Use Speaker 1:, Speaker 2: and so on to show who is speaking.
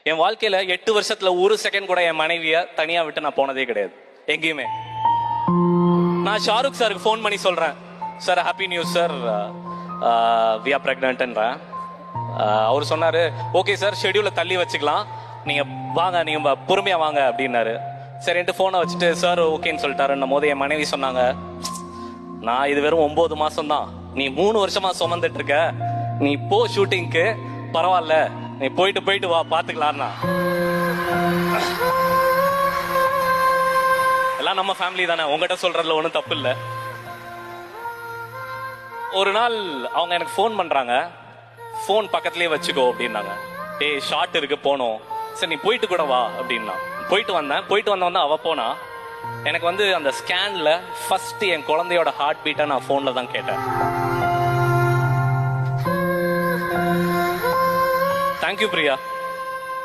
Speaker 1: என் வாழ்க்கையில 8 வருஷத்துல ஒரு செகண்ட் கூட என் மனைவிய தனியா விட்டு நான் போனதே கிடையாது எங்கேயுமே. நான் ஷாருக் சாருக்கு ஃபோன் பண்ணி சொல்றேன், sir happy news sir, we are பிரெக்னன்ட்ன்றேன். அவர் சொன்னாரு, ஓகே சார் ஷெடியூலை தள்ளி வச்சுக்கலாம், நீங்க வாங்க, நீங்க பொறுமையா வாங்க அப்படின்னாரு. சரின்ட்டு போனை வச்சுட்டு சார் ஓகேன்னு சொல்லிட்டாருன்னும் போது என் மனைவி சொன்னாங்க, நான் இது வெறும் 9 மாசம் தான், நீ 3 வருஷமா சுமந்துட்டு இருக்க, நீ போ ஷூட்டிங்க்கு, பரவாயில்ல நீ போயிட்டு வா பாத்துக்கலாம்னா. எல்லாம் நம்ம ஃபேமிலி தானே, உங்ககிட்ட சொல்றதுல ஒன்றும் தப்பு இல்லை. ஒரு நாள் அவங்க எனக்கு ஃபோன் பண்றாங்க, ஃபோன் பக்கத்துலயே வச்சுக்கோ அப்படின்னாங்க. டேய் ஷார்ட் இருக்கு போனோம், சரி நீ போயிட்டு கூட வா அப்படின்னா. போயிட்டு வந்தவன் அவ போனா. எனக்கு வந்து அந்த ஸ்கேன்ல ஃபர்ஸ்ட் என் குழந்தையோட ஹார்ட் பீட்டை நான் போன்ல தான் கேட்டேன். தேங்க்யூ பிரியா.